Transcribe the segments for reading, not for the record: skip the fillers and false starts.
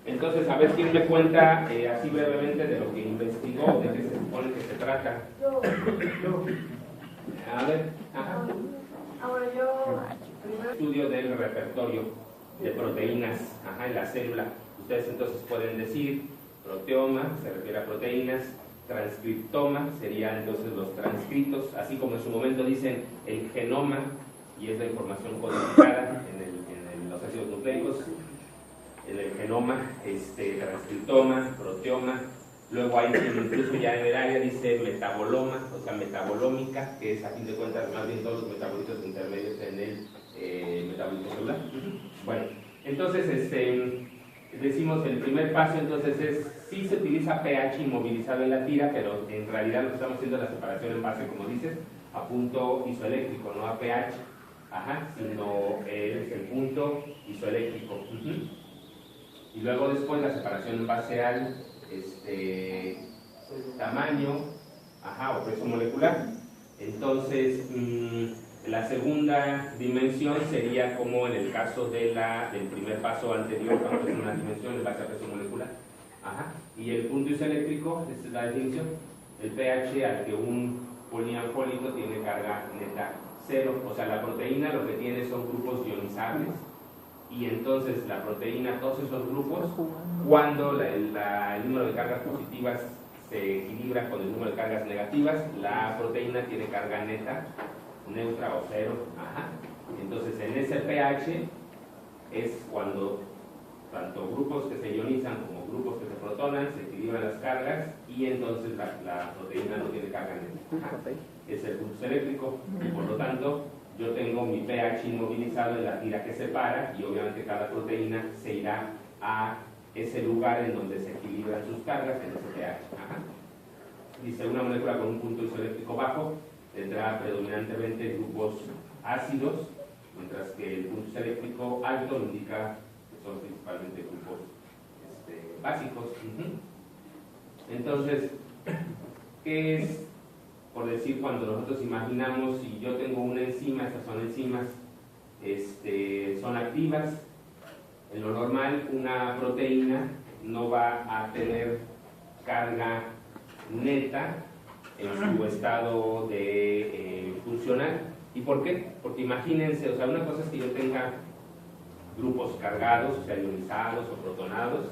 Entonces, a ver quién me cuenta así brevemente de lo que investigó, de qué se supone que se trata. Yo. A ver, ajá. Ahora yo primero. Estudio del repertorio de proteínas, ajá, en la célula. Ustedes entonces pueden decir proteoma, se refiere a proteínas, transcriptoma, serían entonces los transcritos, así como en su momento dicen el genoma, y es la información codificada en los ácidos nucleicos, en el genoma, transcriptoma, proteoma. Luego hay incluso ya en el área dice metaboloma, o sea metabolómica, que es a fin de cuentas más bien todos los metabolitos intermedios en el metabolismo celular. Bueno, entonces decimos el primer paso entonces es, sí se utiliza pH inmovilizado en la tira, pero en realidad lo que estamos haciendo es la separación en base, como dices, a punto isoeléctrico, no a pH, ajá, sino el punto isoeléctrico. Y luego después la separación en base al tamaño, ajá, o peso molecular. Entonces, la segunda dimensión sería como en el caso del primer paso anterior, cuando es una dimensión en base a peso molecular. Ajá. Y el punto isoeléctrico, esta es la definición, el pH al que un polialcohólico tiene carga neta 0. O sea, la proteína lo que tiene son grupos ionizables. Y entonces la proteína, todos esos grupos, cuando el número de cargas positivas se equilibra con el número de cargas negativas, la proteína tiene carga neta, neutra o 0. Ajá. Entonces en ese pH es cuando tanto grupos que se ionizan como grupos que se protonan se equilibran las cargas y entonces la proteína no tiene carga neta. Ajá. Es el punto eléctrico y por lo tanto yo tengo mi pH inmovilizado en la tira que separa y obviamente cada proteína se irá a ese lugar en donde se equilibran sus cargas en ese pH. Ajá. Dice, una molécula con un punto isoeléctrico bajo tendrá predominantemente grupos ácidos, mientras que el punto isoeléctrico alto indica que son principalmente grupos básicos. Entonces, ¿qué es? Por decir, cuando nosotros imaginamos, si yo tengo una enzima, estas son enzimas, son activas. En lo normal, una proteína no va a tener carga neta en su estado de funcional. ¿Y por qué? Porque imagínense, o sea, una cosa es que yo tenga grupos cargados, o sea, ionizados o protonados,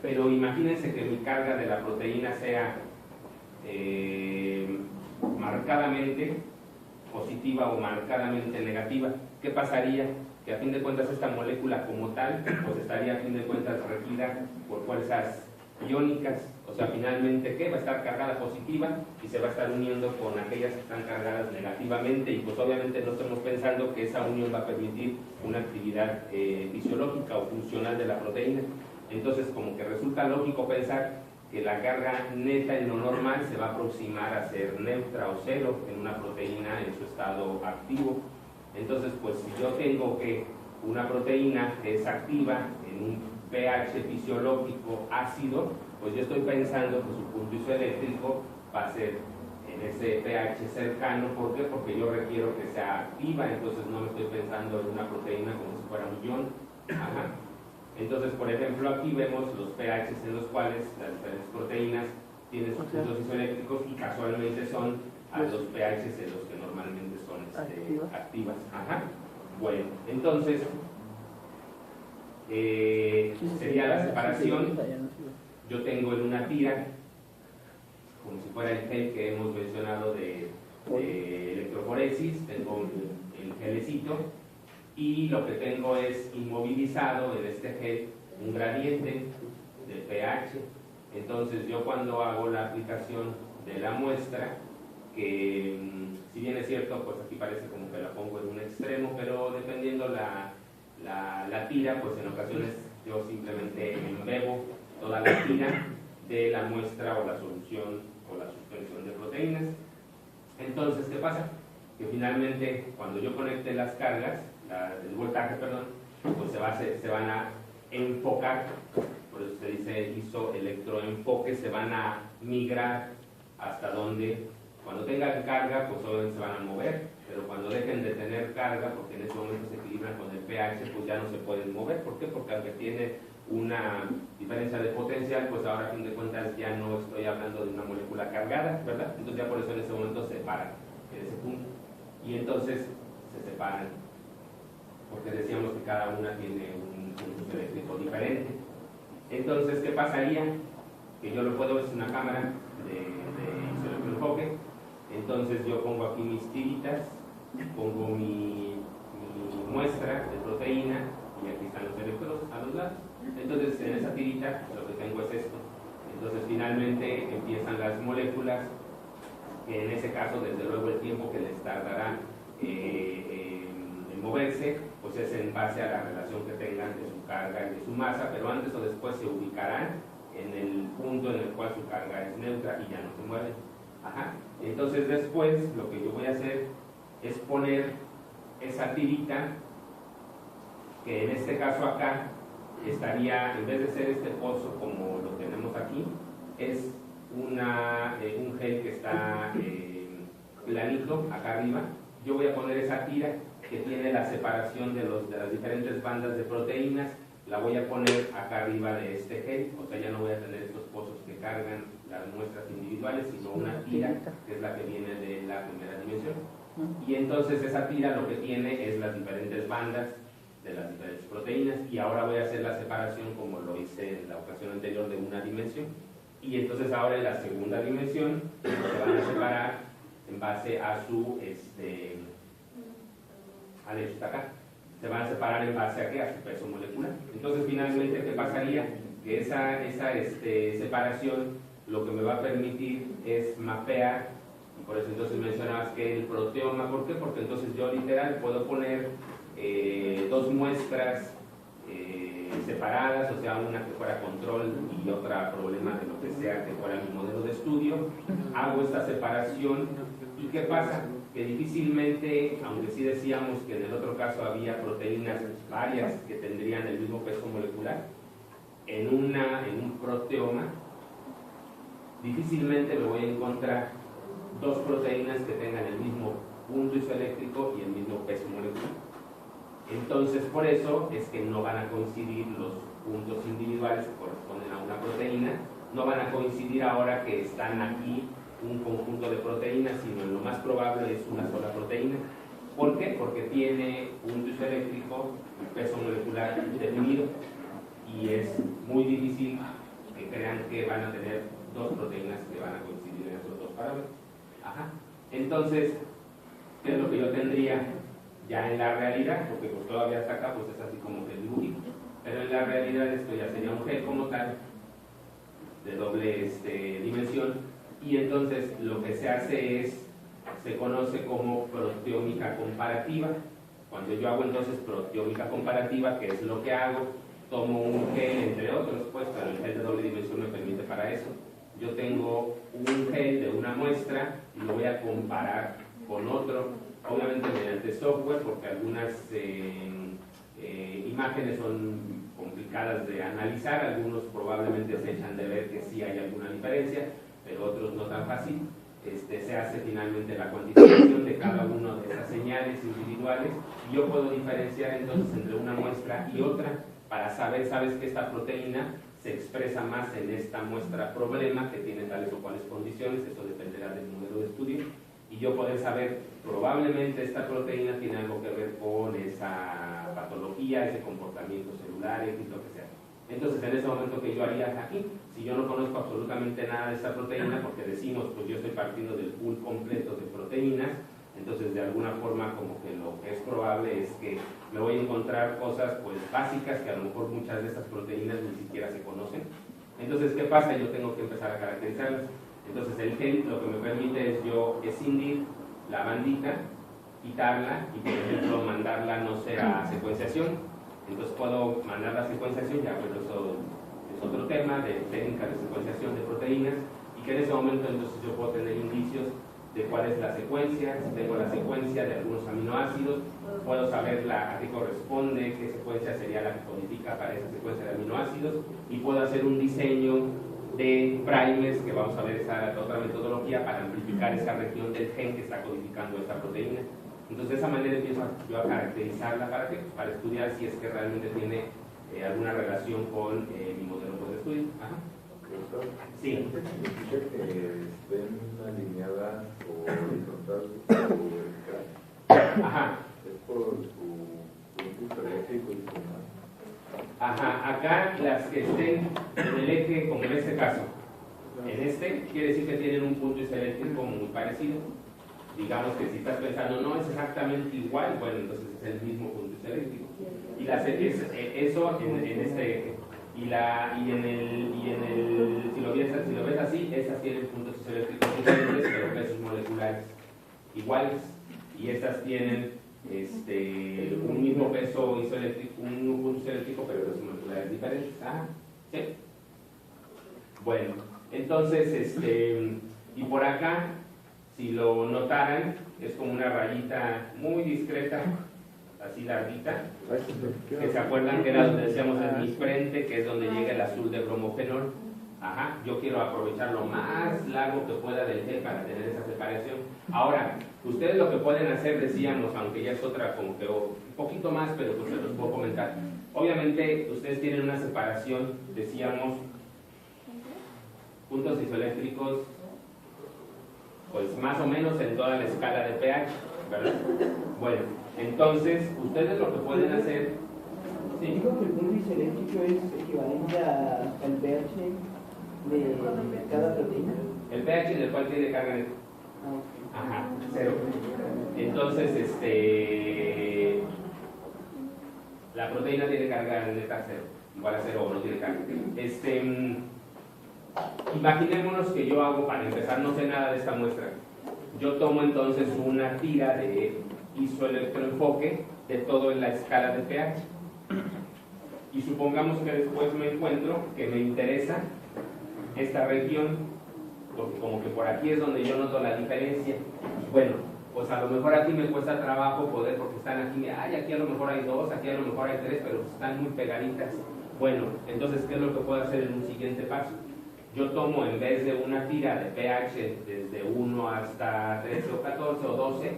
pero imagínense que mi carga de la proteína sea marcadamente positiva o marcadamente negativa. ¿Qué pasaría? Que a fin de cuentas esta molécula como tal pues estaría a fin de cuentas regida por fuerzas iónicas, o sea, finalmente ¿qué? Va a estar cargada positiva y se va a estar uniendo con aquellas que están cargadas negativamente y pues obviamente no estamos pensando que esa unión va a permitir una actividad fisiológica o funcional de la proteína. Entonces como que resulta lógico pensar que la carga neta en lo normal se va a aproximar a ser neutra o 0 en una proteína en su estado activo. Entonces, pues si yo tengo que una proteína que es activa en un pH fisiológico ácido, pues yo estoy pensando que su punto isoeléctrico va a ser en ese pH cercano. ¿Por qué? Porque yo requiero que sea activa, entonces no me estoy pensando en una proteína como si fuera un ion. Ajá. Entonces, por ejemplo, aquí vemos los pHs en los cuales las diferentes proteínas tienen sus puntos isoeléctricos y casualmente son a los pHs en los que normalmente son activas. Ajá. Bueno, entonces sería la separación. Yo tengo en una tira, como si fuera el gel que hemos mencionado de electroforesis, tengo el gelecito. Y lo que tengo es inmovilizado en este gel un gradiente de pH. Entonces yo cuando hago la aplicación de la muestra, que si bien es cierto, pues aquí parece como que la pongo en un extremo, pero dependiendo la tira, pues en ocasiones yo simplemente embebo toda la tira de la muestra o la solución o la suspensión de proteínas. Entonces, ¿qué pasa? Que finalmente cuando yo conecte las cargas, el voltaje, perdón, pues se van a enfocar, por eso se dice isoelectroenfoque, se van a migrar hasta donde, cuando tengan carga, pues obviamente se van a mover, pero cuando dejen de tener carga, porque en ese momento se equilibran con el pH, pues ya no se pueden mover. ¿Por qué? Porque aunque tiene una diferencia de potencia, pues ahora a fin de cuentas ya no estoy hablando de una molécula cargada, ¿verdad? Entonces ya por eso en ese momento se separan en ese punto. Y entonces se separan, porque decíamos que cada una tiene un uso eléctrico diferente. Entonces, ¿qué pasaría? Que yo lo puedo ver, es una cámara de electroenfoque. Entonces yo pongo aquí mis tiritas, pongo mi muestra de proteína y aquí están los electrodos a los lados. Entonces en esa tirita lo que tengo es esto. Entonces finalmente empiezan las moléculas, que en ese caso desde luego el tiempo que les tardará en moverse, pues es en base a la relación que tengan de su carga y de su masa, pero antes o después se ubicarán en el punto en el cual su carga es neutra y ya no se mueven. Ajá. Entonces después lo que yo voy a hacer es poner esa tirita, que en este caso acá estaría, en vez de ser este pozo como lo tenemos aquí, es un gel que está planito acá arriba. Yo voy a poner esa tira que tiene la separación de las diferentes bandas de proteínas, la voy a poner acá arriba de este gel, o sea ya no voy a tener estos pozos que cargan las muestras individuales, sino una tira que es la que viene de la primera dimensión. Y entonces esa tira lo que tiene es las diferentes bandas de las diferentes proteínas, y ahora voy a hacer la separación como lo hice en la ocasión anterior de una dimensión, y entonces ahora en la segunda dimensión se van a separar en base a su de hecho está acá, se van a separar en base a ¿qué? A su peso molecular. Entonces finalmente ¿qué pasaría? Que esa separación lo que me va a permitir es mapear, y por eso entonces mencionabas que el proteoma, ¿por qué? Porque entonces yo literal puedo poner dos muestras separadas, o sea, una que fuera control y otra problema de lo que sea que fuera mi modelo de estudio. Hago esta separación y ¿qué pasa? Que difícilmente, aunque sí decíamos que en el otro caso había proteínas varias que tendrían el mismo peso molecular, en un proteoma difícilmente me voy a encontrar dos proteínas que tengan el mismo punto isoeléctrico y el mismo peso molecular. Entonces, por eso es que no van a coincidir los puntos individuales que corresponden a una proteína, no van a coincidir ahora que están aquí un conjunto de proteínas, sino en lo más probable es una sola proteína. ¿Por qué? Porque tiene punto isoeléctrico y peso molecular definido, y es muy difícil que crean que van a tener dos proteínas que van a coincidir en esos dos parámetros. Ajá. Entonces, ¿qué es lo que yo tendría ya en la realidad? Porque pues todavía hasta acá pues es así como que el dibujito, pero en la realidad esto ya sería un gel como tal de doble dimensión, y entonces lo que se hace se conoce como proteómica comparativa. Cuando yo hago entonces proteómica comparativa, ¿qué es lo que hago? Tomo un gel, entre otros, pues, pero el gel de doble dimensión me permite para eso. Yo tengo un gel de una muestra y lo voy a comparar con otro, obviamente mediante software, porque algunas imágenes son complicadas de analizar, algunos probablemente se echan de ver que sí hay alguna diferencia, pero otros no tan fácil. Se hace finalmente la cuantificación de cada una de esas señales individuales, y yo puedo diferenciar entonces entre una muestra y otra para saber, sabes que esta proteína se expresa más en esta muestra problema que tiene tales o cuales condiciones, eso dependerá del modelo de estudio, y yo poder saber probablemente esta proteína tiene algo que ver con esa patología, ese comportamiento celular, X, lo que sea. Entonces en ese momento que yo haría aquí, si yo no conozco absolutamente nada de esta proteína, porque decimos pues yo estoy partiendo del pool completo de proteínas, entonces de alguna forma como que lo que es probable es que me voy a encontrar cosas pues básicas que a lo mejor muchas de estas proteínas ni siquiera se conocen. Entonces ¿qué pasa? Yo tengo que empezar a caracterizarlas. Entonces el gel lo que me permite es yo escindir la bandita, quitarla y por ejemplo mandarla, no sé, a secuenciación. Entonces puedo mandar la secuenciación, ya pues eso es otro tema de técnica de secuenciación de proteínas, y que en ese momento entonces yo puedo tener indicios de cuál es la secuencia. Si tengo la secuencia de algunos aminoácidos, puedo saber a qué corresponde, qué secuencia sería la que codifica para esa secuencia de aminoácidos, y puedo hacer un diseño de primers, que vamos a ver esa otra metodología para amplificar esa región del gen que está codificando esta proteína. Entonces de esa manera empiezo yo a caracterizarla para estudiar si es que realmente tiene alguna relación con mi modelo de estudio. Ajá. Sí. ¿Significa que estén alineadas o horizontal o vertical? Ajá. Es por su punto eléctrico y su más. Ajá, acá las que estén en el eje, como en este caso, en este quiere decir que tienen un punto isoeléctrico muy parecido. Digamos que si estás pensando no es exactamente igual, bueno, entonces es el mismo punto isoeléctrico. Y eso en este eje. Si lo ves así, esas tienen puntos isoeléctricos diferentes, pero pesos moleculares iguales. Y estas tienen un mismo peso isoeléctrico, un mismo punto isoeléctrico, pero pesos moleculares diferentes. Ah, ¿sí? Bueno, entonces, y por acá, si lo notaran, es como una rayita muy discreta, así larguita, que se acuerdan que era donde decíamos en mi frente, que es donde llega el azul de bromofenol. Ajá, yo quiero aprovechar lo más largo que pueda del gel para tener esa separación. Ahora, ustedes lo que pueden hacer, decíamos, aunque ya es otra como que un poquito más, pero pues se los puedo comentar. Obviamente, ustedes tienen una separación, decíamos, puntos isoeléctricos, pues más o menos en toda la escala de pH, ¿verdad? Bueno, entonces, ustedes lo que pueden hacer... ¿sí? Digo que el punto isoeléctrico es equivalente al pH de cada proteína. El pH en el cual tiene carga neta. Ajá, 0. Entonces, la proteína tiene carga neta 0, igual a 0 o no tiene carga. Imaginémonos que yo hago, para empezar, no sé nada de esta muestra. Yo tomo entonces una tira de isoelectroenfoque de todo en la escala de pH. Y supongamos que después me encuentro que me interesa esta región, porque como que por aquí es donde yo noto la diferencia. Bueno, pues a lo mejor aquí me cuesta trabajo poder, porque están aquí, aquí a lo mejor hay 2, aquí a lo mejor hay 3, pero están muy pegaditas. Bueno, entonces, ¿qué es lo que puedo hacer en un siguiente paso? Yo tomo, en vez de una tira de pH desde 1 hasta 13 o 14 o 12,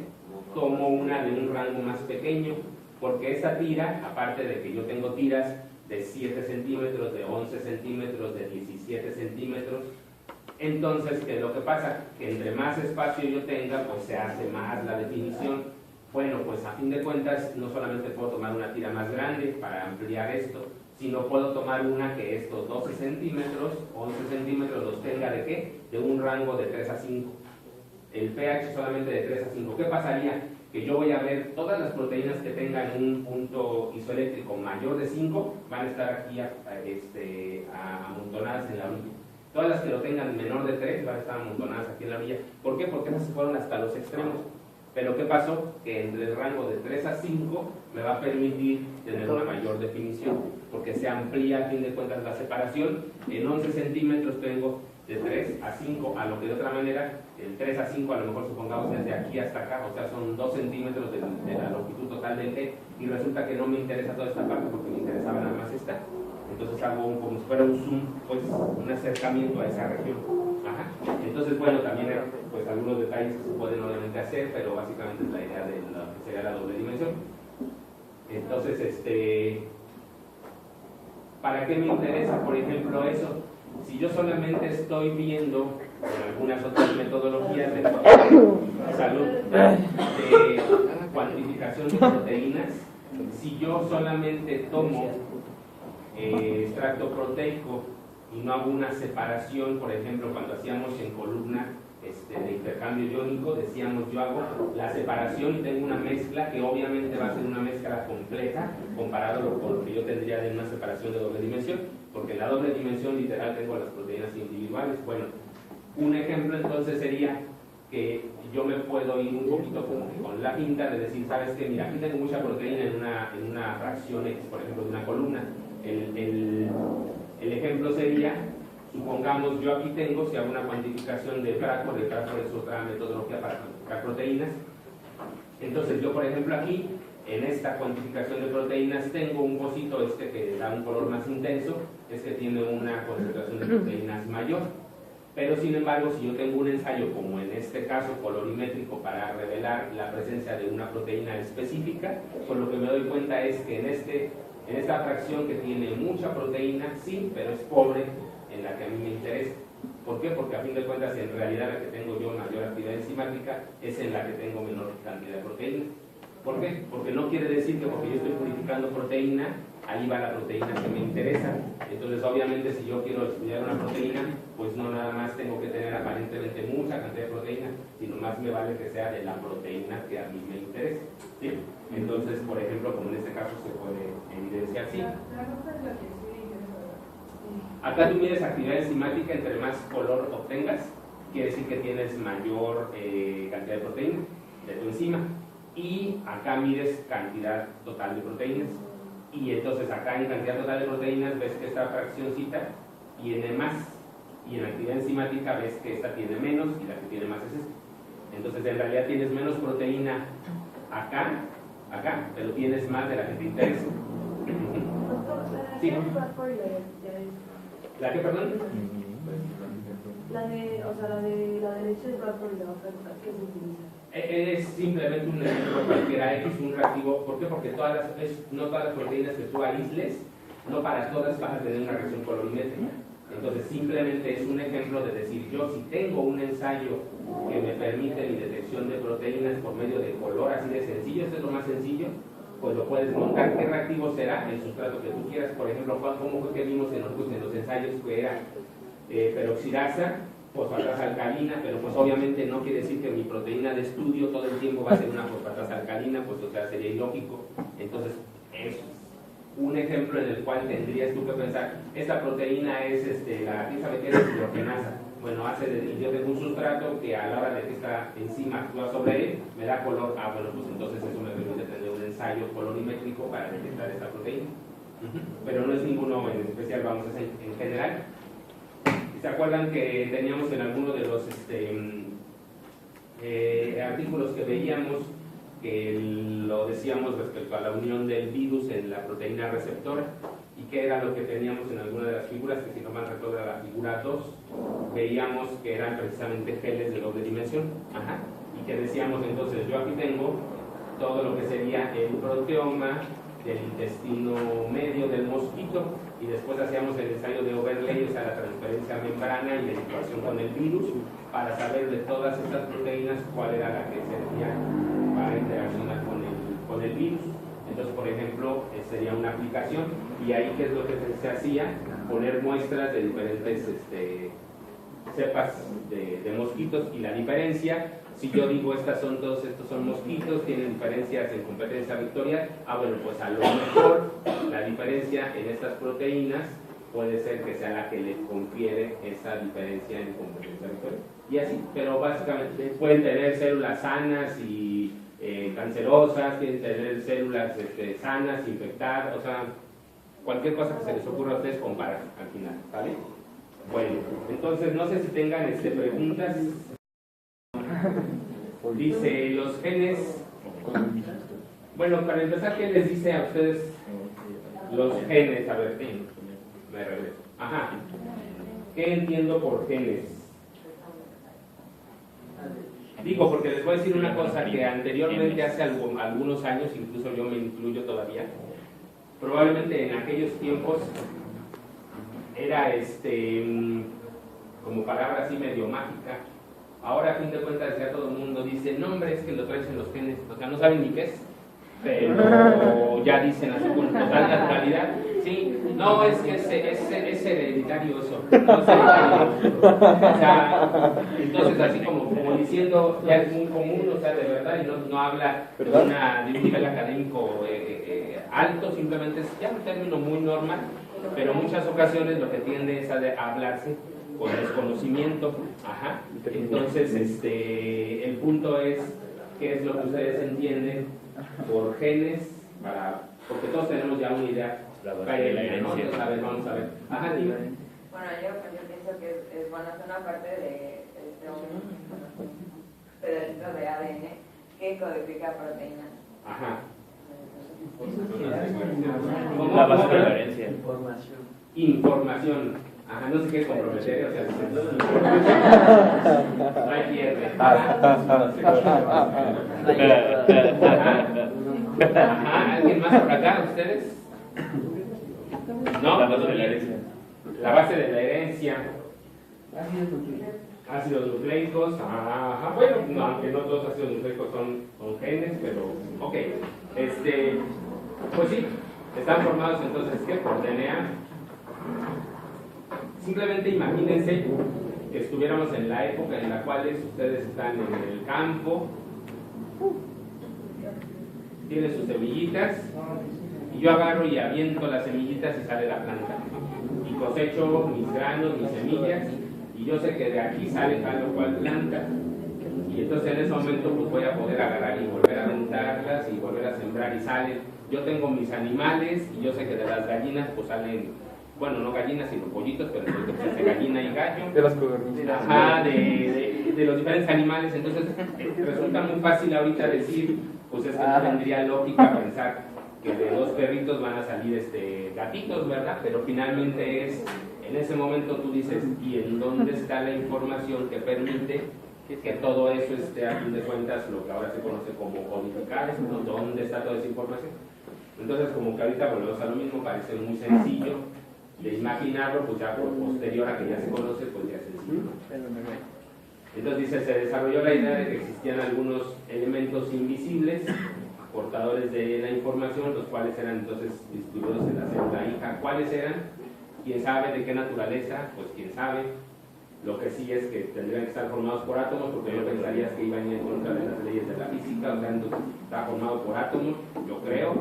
tomo una de un rango más pequeño, porque esa tira, aparte de que yo tengo tiras de 7 centímetros, de 11 centímetros, de 17 centímetros, entonces, ¿qué es lo que pasa? Que entre más espacio yo tenga, pues se hace más la definición. Bueno, pues a fin de cuentas, no solamente puedo tomar una tira más grande para ampliar esto, sino puedo tomar una que estos 12 centímetros, 11 centímetros los tenga ¿de qué? De un rango de 3 a 5. El pH solamente de 3 a 5. ¿Qué pasaría? Que yo voy a ver todas las proteínas que tengan un punto isoeléctrico mayor de 5 van a estar aquí amontonadas en la orilla. Todas las que lo tengan menor de 3 van a estar amontonadas aquí en la orilla. ¿Por qué? Porque esas se fueron hasta los extremos. Pero ¿qué pasó? Que entre el rango de 3 a 5 me va a permitir tener una mayor definición, porque se amplía a fin de cuentas la separación. En 11 centímetros tengo de 3 a 5, a lo que de otra manera, el 3 a 5 a lo mejor supongamos desde aquí hasta acá, o sea son 2 centímetros de la longitud total del T, y resulta que no me interesa toda esta parte porque me interesaba nada más esta. Entonces hago como si fuera un zoom, pues un acercamiento a esa región. Ajá. Entonces, bueno, también hay pues algunos detalles que se pueden obviamente hacer, pero básicamente es la idea de lo que sería la doble dimensión. Entonces, ¿para qué me interesa, por ejemplo, eso? Si yo solamente estoy viendo en algunas otras metodologías de salud, de cuantificación de proteínas, si yo solamente tomo extracto proteico y no hago una separación, por ejemplo, cuando hacíamos en columna de intercambio iónico, decíamos yo hago la separación y tengo una mezcla que obviamente va a ser una mezcla compleja comparado con lo que yo tendría de una separación de doble dimensión, porque en la doble dimensión literal tengo las proteínas individuales. Bueno, un ejemplo entonces sería que yo me puedo ir un poquito como que con la pinta de decir, ¿sabes qué? Mira, aquí tengo mucha proteína en una fracción X, por ejemplo, de una columna. El ejemplo sería, supongamos yo aquí tengo, si hago una cuantificación de Crawford es otra metodología para cuantificar proteínas. Entonces yo, por ejemplo, aquí, en esta cuantificación de proteínas, tengo un cosito que da un color más intenso, es que tiene una concentración de proteínas mayor. Pero sin embargo, si yo tengo un ensayo, como en este caso colorimétrico, para revelar la presencia de una proteína específica, pues lo que me doy cuenta es que en este En esta fracción que tiene mucha proteína, sí, pero es pobre en la que a mí me interesa. ¿Por qué? Porque a fin de cuentas, en realidad la que tengo yo mayor actividad enzimática es en la que tengo menor cantidad de proteína. ¿Por qué? Porque no quiere decir que porque yo estoy purificando proteína, ahí va la proteína que me interesa. Entonces, obviamente, si yo quiero estudiar una proteína, pues no nada más tengo que tener aparentemente mucha cantidad de proteína, sino más me vale que sea de la proteína que a mí me interesa. ¿Sí? Entonces, por ejemplo, como en este caso se puede evidenciar, sí. Acá tú mides actividad enzimática, entre más color obtengas, quiere decir que tienes mayor cantidad de proteína de tu enzima. Y acá mides cantidad total de proteínas. Y entonces acá en cantidad total de proteínas ves que esta fraccióncita tiene más. Y en actividad enzimática ves que esta tiene menos y la que tiene más es esta. Entonces en realidad tienes menos proteína acá, pero tienes más de la que te interesa. Sí. ¿La que, perdón? La de leche de Bradford y la otra, ¿qué se utiliza? Es simplemente un ejemplo cualquiera X, un reactivo. ¿Por qué? Porque no todas las proteínas que tú aísles, no para todas vas a tener una reacción colorimétrica. Entonces simplemente es un ejemplo de decir, yo si tengo un ensayo que me permite mi detección de proteínas por medio de color así de sencillo, esto es lo más sencillo, pues lo puedes montar. ¿Qué reactivo será? El sustrato que tú quieras. Por ejemplo, ¿cómo fue que vimos en los ensayos que era peroxidasa, fosfatasa alcalina? Pero pues obviamente no quiere decir que mi proteína de estudio todo el tiempo va a ser una fosfatasa alcalina, pues o sea, sería ilógico. Entonces, es un ejemplo en el cual tendrías tú que pensar, esta proteína es, ¿quién sabe qué es? Hidrogenasa. Bueno, yo tengo un sustrato que a la hora de que esta enzima actúa sobre él, me da color. Bueno, pues entonces eso me permite tener un ensayo colorimétrico para detectar esta proteína. Pero no es ninguno en especial, vamos a hacer en general. ¿Se acuerdan que teníamos en alguno de los artículos que veíamos que lo decíamos respecto a la unión del virus en la proteína receptora? ¿Y qué era lo que teníamos en alguna de las figuras? Que si no mal recuerdo era la figura 2, veíamos que eran precisamente geles de doble dimensión. Y que decíamos entonces, yo aquí tengo todo lo que sería el proteoma del intestino medio del mosquito, y después hacíamos el ensayo de overlay, o sea, la transferencia a membrana y la interacción con el virus, para saber de todas estas proteínas cuál era la que servía para interaccionar con el virus. Entonces, por ejemplo, sería una aplicación, y ahí qué es lo que se hacía, poner muestras de diferentes cepas de mosquitos, y la diferencia, si yo digo estos son mosquitos, tienen diferencias en competencia vectorial, bueno, pues a lo mejor la diferencia en estas proteínas puede ser que sea la que le confiere esa diferencia en competencia vectorial. Y así, pero básicamente pueden tener células sanas y cancerosas, pueden tener células sanas, infectadas, o sea, cualquier cosa que se les ocurra a ustedes comparar al final, ¿vale? Bueno, entonces no sé si tengan preguntas. Dice, los genes. Bueno, para empezar, ¿qué les dice a ustedes los genes? A ver, me regreso. ¿Qué entiendo por genes? Digo, porque les voy a decir una cosa que anteriormente, hace algunos años, incluso yo me incluyo todavía, probablemente en aquellos tiempos era como palabra así medio mágica. Ahora, a fin de cuentas, ya todo el mundo dice, no, hombre, es que lo traes en los genes. O sea, no saben ni qué es, pero ya dicen así con total naturalidad. Sí, no, es que es hereditario eso. No es hereditario. O sea, entonces, así como diciendo, ya es muy común, o sea, de verdad, y no habla de un nivel académico alto, simplemente es ya un término muy normal, pero en muchas ocasiones lo que tiende es a hablarse con desconocimiento. Entonces el punto es qué es lo que ustedes entienden por genes, porque todos tenemos ya una idea previa, ¿no? Entonces, a ver, vamos a ver. Dime. Bueno, yo pienso que es bueno, es una parte de un pedacito de ADN que codifica proteínas. La base de herencia. Información. No sé qué es comprometer, o sea, no hay pierde. ¿Alguien más por acá? ¿Ustedes? ¿No? La base de la herencia. La base de la herencia. Ácidos nucleicos. Ácidos nucleicos, ajá, bueno, no, aunque no todos los ácidos nucleicos son genes, pero ok. Pues sí, están formados entonces, ¿qué? Por DNA. Simplemente imagínense que estuviéramos en la época en la cual ustedes están en el campo, tienen sus semillitas, y yo agarro y aviento las semillitas y sale la planta. Y cosecho mis granos, mis semillas, y yo sé que de aquí sale tal o cual planta. Y entonces en ese momento pues voy a poder agarrar y volver a aventarlas y volver a sembrar y salen. Yo tengo mis animales y yo sé que de las gallinas pues salen, bueno, no gallinas sino pollitos, pero entonces se hace gallina y gallo. De las codornices. Ajá, de los diferentes animales. Entonces resulta muy fácil ahorita decir, pues es que no tendría lógica pensar que de dos perritos van a salir gatitos, ¿verdad? Pero finalmente en ese momento tú dices, ¿y en dónde está la información que permite que todo eso esté, a fin de cuentas, lo que ahora se conoce como codificar? ¿No? ¿Dónde está toda esa información? Entonces, como que ahorita volvemos a lo mismo, parece muy sencillo de imaginarlo, pues ya por posterior a que ya se conoce, pues ya es sencillo. Entonces dice, se desarrolló la idea de que existían algunos elementos invisibles, portadores de la información, los cuales eran entonces distribuidos en la célula hija. ¿Cuáles eran? ¿Quién sabe de qué naturaleza? Pues quién sabe. Lo que sí es que tendrían que estar formados por átomos, porque yo pensaría que iban en contra de las leyes de la física, o sea, entonces está formado por átomos, yo creo.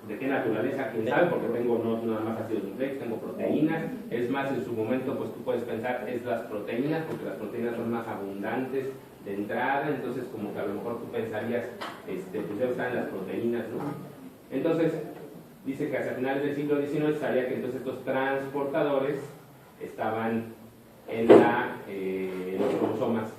¿De qué naturaleza? ¿Quién sabe? Porque tengo no nada más ácidos nucleicos, tengo proteínas. Es más, en su momento, pues tú puedes pensar, es las proteínas, porque las proteínas son más abundantes de entrada, entonces como que a lo mejor tú pensarías, pues debe estar en las proteínas, ¿no? Entonces, dice que hacia finales del siglo XIX sabía que entonces estos transportadores estaban en los cromosomas.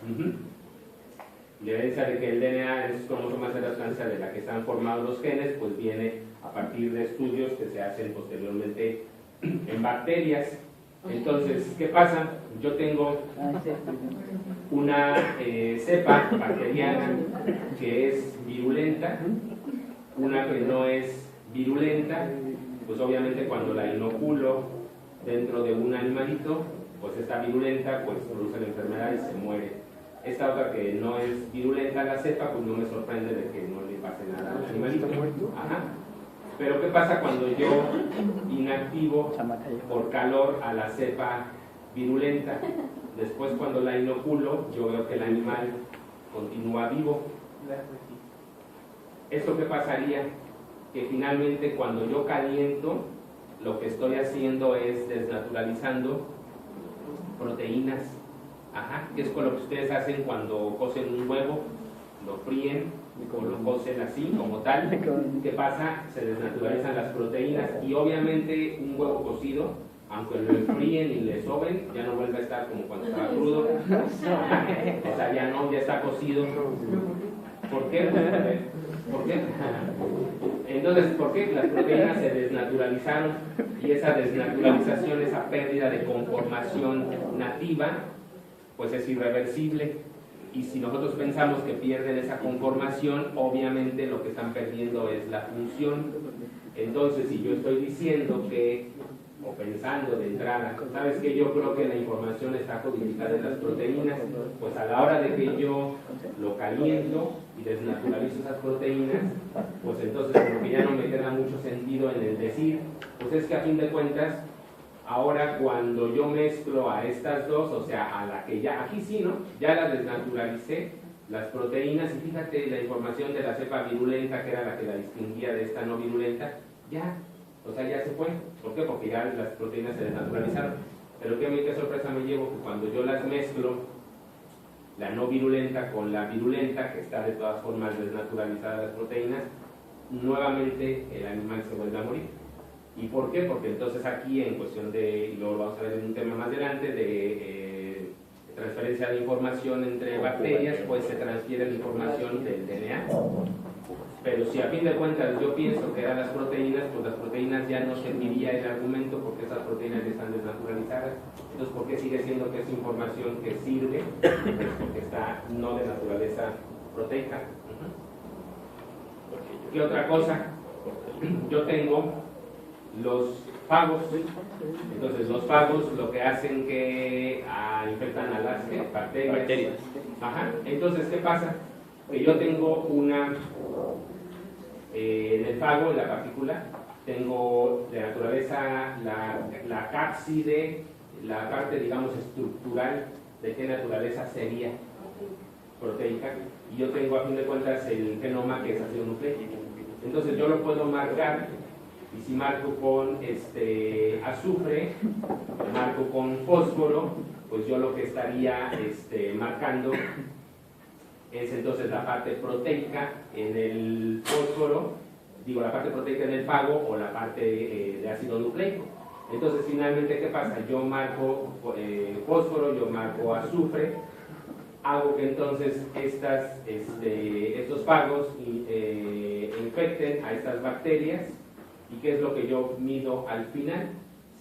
La evidencia de que el DNA en esos cromosomas es la sustancia de la que están formados los genes, pues viene a partir de estudios que se hacen posteriormente en bacterias. Entonces, ¿qué pasa? Yo tengo una cepa bacteriana que es virulenta, una que no es virulenta, pues obviamente cuando la inoculo dentro de un animalito, pues esta virulenta pues produce la enfermedad y se muere. Esta otra que no es virulenta la cepa, pues no me sorprende de que no le pase nada al animalito. Ajá. Pero ¿qué pasa cuando yo inactivo por calor a la cepa virulenta? Después cuando la inoculo, yo veo que el animal continúa vivo. ¿Esto qué pasaría? Que finalmente cuando yo caliento, lo que estoy haciendo es desnaturalizando proteínas. Ajá, que es con lo que ustedes hacen cuando cocen un huevo, lo fríen o lo cocen así, como tal. ¿Qué pasa? Se desnaturalizan las proteínas y obviamente un huevo cocido, aunque lo enfríen y le soben, ya no vuelve a estar como cuando estaba crudo. O sea, ya está cocido. ¿Por qué? ¿Por qué? Entonces, ¿por qué? Las proteínas se desnaturalizaron y esa desnaturalización, esa pérdida de conformación nativa, pues es irreversible. Y si nosotros pensamos que pierden esa conformación, obviamente lo que están perdiendo es la función. Entonces, si yo estoy diciendo que, o pensando de entrada, ¿sabes qué? Yo creo que la información está codificada en las proteínas, pues a la hora de que yo lo caliento y desnaturalizo esas proteínas, pues entonces como que ya no me queda mucho sentido en el decir, pues es que a fin de cuentas, ahora cuando yo mezclo a estas dos, o sea, a la que ya, aquí sí, ¿no? Ya la desnaturalicé, las proteínas, y fíjate la información de la cepa virulenta, que era la que la distinguía de esta no virulenta, ya, o sea, ya se fue. ¿Por qué? Porque ya las proteínas se desnaturalizaron. Pero qué sorpresa me llevo, que cuando yo las mezclo, la no virulenta con la virulenta, que está de todas formas desnaturalizada las proteínas, nuevamente el animal se vuelve a morir. ¿Y por qué? Porque entonces aquí en cuestión de, y luego vamos a ver en un tema más adelante, de transferencia de información entre bacterias, pues se transfiere la información del DNA. Pero si a fin de cuentas yo pienso que eran las proteínas, pues las proteínas ya no serviría el argumento porque esas proteínas ya están desnaturalizadas. Entonces, ¿por qué sigue siendo que es información que sirve? Pues porque está no de naturaleza proteica. ¿Qué otra cosa? yo tengo los fagos. Entonces los fagos lo que hacen que infectan a las bacterias. Ajá. Entonces, ¿qué pasa? Que yo tengo una, en el fago, en la partícula, tengo de naturaleza la cápside, la parte, digamos, estructural, de qué naturaleza sería proteica, y yo tengo a fin de cuentas el genoma, que es ácido nucleico. Entonces yo lo puedo marcar, y si marco con azufre, marco con fósforo, pues yo lo que estaría marcando es entonces la parte proteica en el fósforo, digo la parte proteica en el fago, o la parte de ácido nucleico. Entonces finalmente, ¿qué pasa? Yo marco fósforo, yo marco azufre, hago que entonces estos fagos infecten a estas bacterias. ¿Y qué es lo que yo mido al final?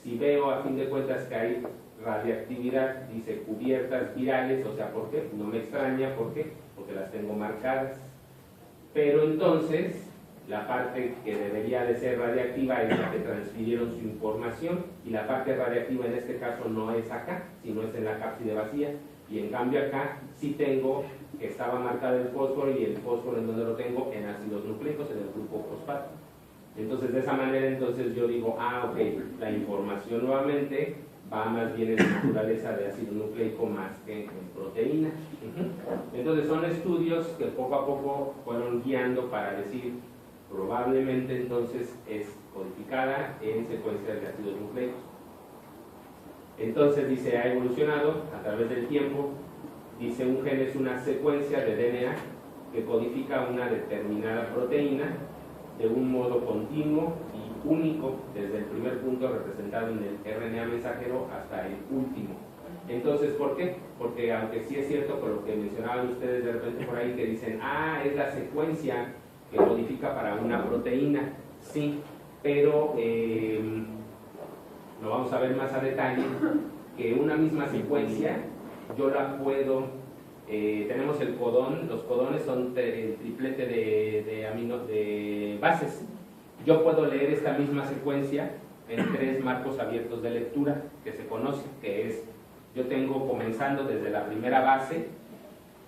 Si veo a fin de cuentas que hay radiactividad, dice cubiertas virales, o sea, ¿por qué? No me extraña, ¿por qué? Porque las tengo marcadas. Pero entonces, la parte que debería de ser radiactiva es la que transfirieron su información, y la parte radiactiva en este caso no es acá, sino es en la cápside vacía, y en cambio acá sí tengo que estaba marcado el fósforo, y el fósforo en donde lo tengo, en ácidos nucleicos, en el grupo fosfato. Entonces de esa manera entonces yo digo, ok, la información nuevamente va más bien en la naturaleza de ácido nucleico más que en proteína. Entonces son estudios que poco a poco fueron guiando para decir, probablemente entonces es codificada en secuencias de ácidos nucleicos. Entonces dice, ha evolucionado a través del tiempo. Dice, un gen es una secuencia de DNA que codifica una determinada proteína de un modo continuo y único, desde el primer punto representado en el RNA mensajero hasta el último. Entonces, ¿por qué? Porque aunque sí es cierto por lo que mencionaban ustedes de repente por ahí, que dicen, es la secuencia que codifica para una proteína, sí, pero lo vamos a ver más a detalle, que una misma secuencia yo la puedo, tenemos el codón, los codones son el triplete de bases. Yo puedo leer esta misma secuencia en 3 marcos abiertos de lectura que se conoce, que es, yo tengo comenzando desde la primera base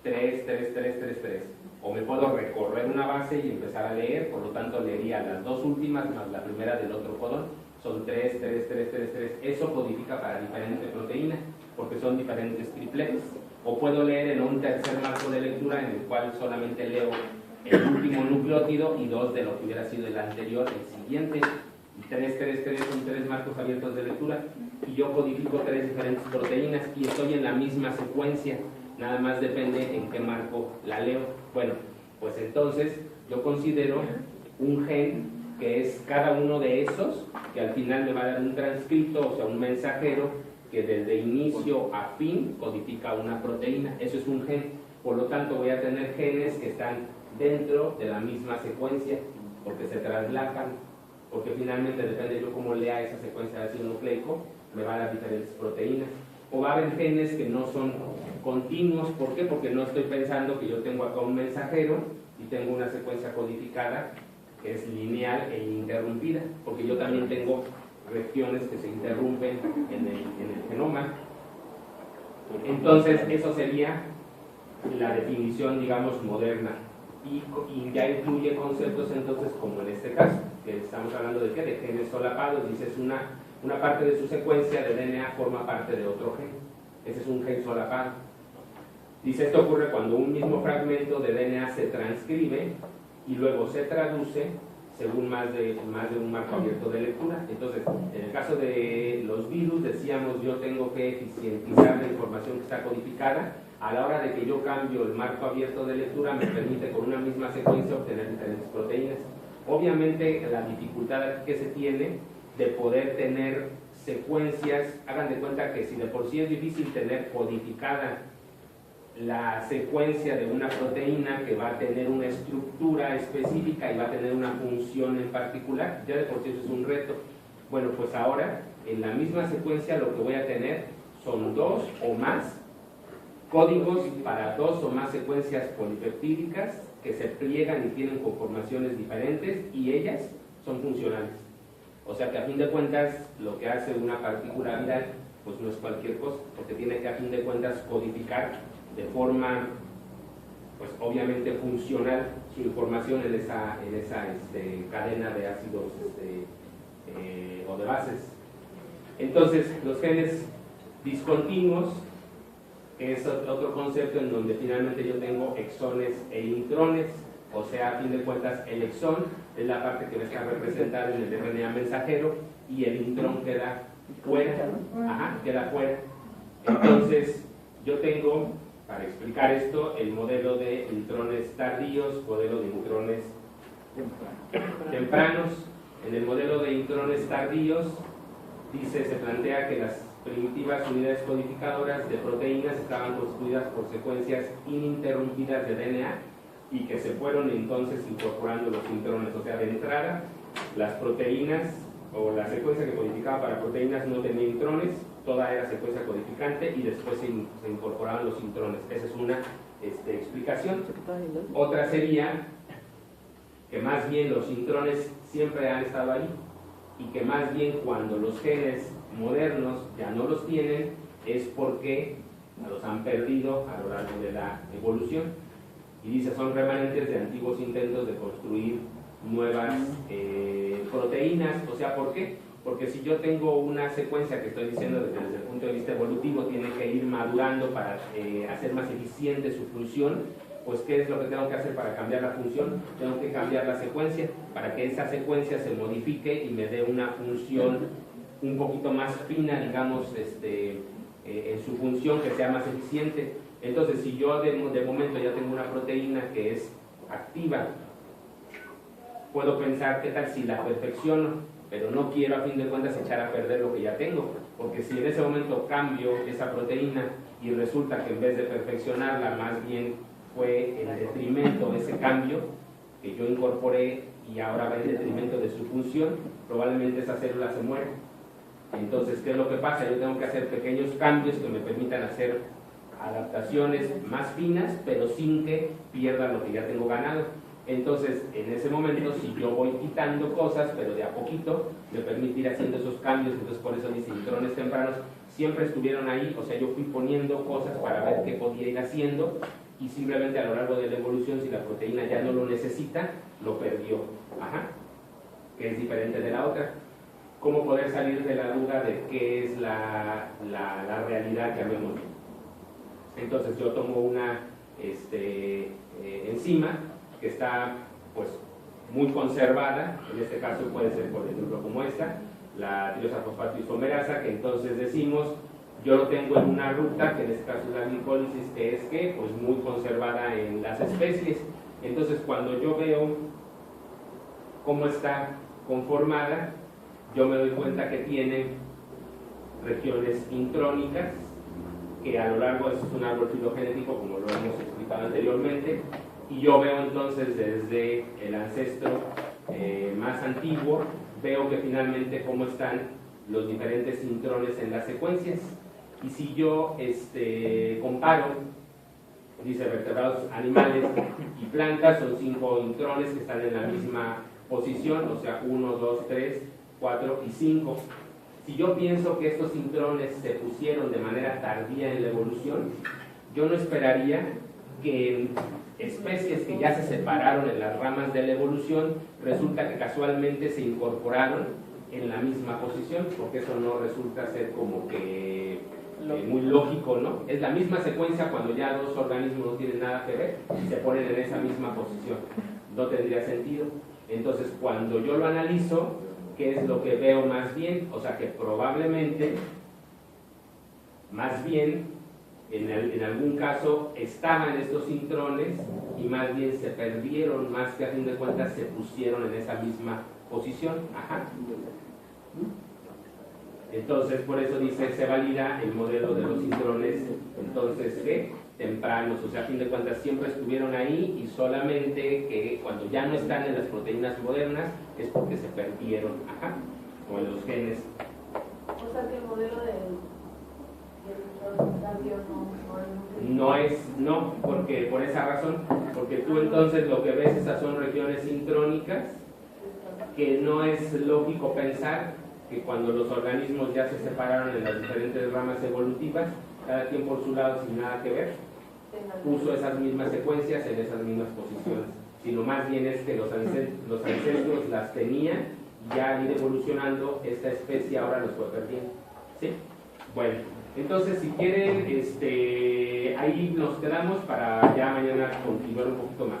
3, 3, 3, 3, 3, o me puedo recorrer una base y empezar a leer, por lo tanto leería las 2 últimas más la primera del otro codón, son 3, 3, 3, 3, 3, eso codifica para diferentes proteínas, porque son diferentes tripletes. O puedo leer en un tercer marco de lectura en el cual solamente leo el último nucleótido y 2 de lo que hubiera sido el anterior, el siguiente. 3, 3, 3 son 3 marcos abiertos de lectura, y yo codifico 3 diferentes proteínas y estoy en la misma secuencia, nada más depende en qué marco la leo. Bueno, pues entonces yo considero un gen que es cada uno de esos, que al final me va a dar un transcripto, o sea, un mensajero, que desde inicio a fin codifica una proteína. Eso es un gen. Por lo tanto, voy a tener genes que están dentro de la misma secuencia, porque se traslapan, porque finalmente depende yo cómo lea esa secuencia de ácido nucleico, me va a dar diferentes proteínas. O va a haber genes que no son continuos. ¿Por qué? Porque no estoy pensando que yo tengo acá un mensajero y tengo una secuencia codificada que es lineal e ininterrumpida, porque yo también tengo regiones que se interrumpen en el genoma. Entonces eso sería la definición, digamos, moderna, y ya incluye conceptos entonces como en este caso, que estamos hablando de ¿qué? De genes solapados. Dices una parte de su secuencia de DNA forma parte de otro gen, ese es un gen solapado. Dice, esto ocurre cuando un mismo fragmento de DNA se transcribe y luego se traduce según más de un marco abierto de lectura. Entonces, en el caso de los virus, decíamos, yo tengo que eficientizar la información que está codificada. A la hora de que yo cambio el marco abierto de lectura, me permite con una misma secuencia obtener diferentes proteínas. Obviamente, la dificultad que se tiene de poder tener secuencias, hagan de cuenta que si de por sí es difícil tener codificada la secuencia de una proteína que va a tener una estructura específica y va a tener una función en particular, ya de por sí eso es un reto. Bueno, pues ahora en la misma secuencia lo que voy a tener son 2 o más códigos para 2 o más secuencias polipeptídicas que se pliegan y tienen conformaciones diferentes, y ellas son funcionales. O sea que a fin de cuentas lo que hace una partícula viral pues no es cualquier cosa, porque tiene que a fin de cuentas codificar de forma pues obviamente funcional su información en esa cadena de ácidos o de bases. Entonces los genes discontinuos, que es otro concepto en donde finalmente yo tengo exones e intrones, o sea, a fin de cuentas el exón es la parte que va a estar representada en el RNA mensajero y el intrón queda fuera. Ajá, queda fuera. Entonces yo tengo, para explicar esto, el modelo de intrones tardíos, modelo de intrones tempranos. En el modelo de intrones tardíos se plantea que las primitivas unidades codificadoras de proteínas estaban constituidas por secuencias ininterrumpidas de DNA y que se fueron entonces incorporando los intrones. O sea, de entrada, las proteínas o la secuencia que codificaba para proteínas no tenía intrones, toda era secuencia codificante y después se incorporaban los intrones. Esa es una explicación. Otra sería que más bien los intrones siempre han estado ahí y que más bien cuando los genes modernos ya no los tienen es porque los han perdido a lo largo de la evolución. Y dice, son remanentes de antiguos intentos de construir nuevas proteínas. O sea, ¿por qué? Porque si yo tengo una secuencia que estoy diciendo desde el punto de vista evolutivo tiene que ir madurando para hacer más eficiente su función, pues ¿qué es lo que tengo que hacer para cambiar la función? Tengo que cambiar la secuencia para que esa secuencia se modifique y me dé una función un poquito más fina, digamos, en su función, que sea más eficiente. Entonces, si yo de momento ya tengo una proteína que es activa, puedo pensar, ¿qué tal si la perfecciono? Pero no quiero a fin de cuentas echar a perder lo que ya tengo, porque si en ese momento cambio esa proteína y resulta que en vez de perfeccionarla, más bien fue en detrimento de ese cambio que yo incorporé y ahora va en detrimento de su función, probablemente esa célula se muere. Entonces, ¿qué es lo que pasa? Yo tengo que hacer pequeños cambios que me permitan hacer adaptaciones más finas, pero sin que pierda lo que ya tengo ganado. Entonces, en ese momento, si yo voy quitando cosas, pero de a poquito, me permite ir haciendo esos cambios. Entonces, por eso dice, intrones tempranos siempre estuvieron ahí. O sea, yo fui poniendo cosas para ver qué podía ir haciendo y simplemente a lo largo de la evolución, si la proteína ya no lo necesita, lo perdió. Ajá, que es diferente de la otra. ¿Cómo poder salir de la duda de qué es la realidad, llamémoslo? Entonces yo tomo una enzima que está pues muy conservada, en este caso puede ser por ejemplo como esta, la tirosa isomerasa, que entonces decimos, yo lo tengo en una ruta, que en este caso es la glicólisis, que es que pues muy conservada en las especies. Entonces cuando yo veo cómo está conformada, yo me doy cuenta que tiene regiones intrónicas, que a lo largo de eso es un árbol filogenético, como lo hemos explicado anteriormente, y yo veo entonces desde el ancestro más antiguo, veo que finalmente cómo están los diferentes intrones en las secuencias. Y si yo comparo, dice vertebrados animales y plantas, son 5 intrones que están en la misma posición, o sea 1, 2, 3, 4 y 5. Si yo pienso que estos intrones se pusieron de manera tardía en la evolución, yo no esperaría que en especies que ya se separaron en las ramas de la evolución, resulta que casualmente se incorporaron en la misma posición, porque eso no resulta ser como que muy lógico, ¿no? Es la misma secuencia cuando ya dos organismos no tienen nada que ver y se ponen en esa misma posición. No tendría sentido. Entonces, cuando yo lo analizo, ¿qué es lo que veo más bien? O sea, que probablemente, más bien, en algún caso estaban estos intrones y más bien se perdieron, más que a fin de cuentas se pusieron en esa misma posición. Ajá. Entonces, por eso dice, se valida el modelo de los intrones, entonces, ¿qué? Tempranos, o sea, a fin de cuentas siempre estuvieron ahí y solamente que cuando ya no están en las proteínas modernas es porque se perdieron, ajá, o en los genes. O sea que el modelo del tardío no, porque por esa razón, porque tú entonces lo que ves esas son regiones intrónicas que no es lógico pensar que cuando los organismos ya se separaron en las diferentes ramas evolutivas, cada quien por su lado sin nada que ver, puso esas mismas secuencias en esas mismas posiciones, sino más bien es que los ancestros las tenían y ya al ir evolucionando esta especie ahora los fue perdiendo. ¿Sí? Bueno, entonces si quieren, ahí nos quedamos para ya mañana continuar un poquito más.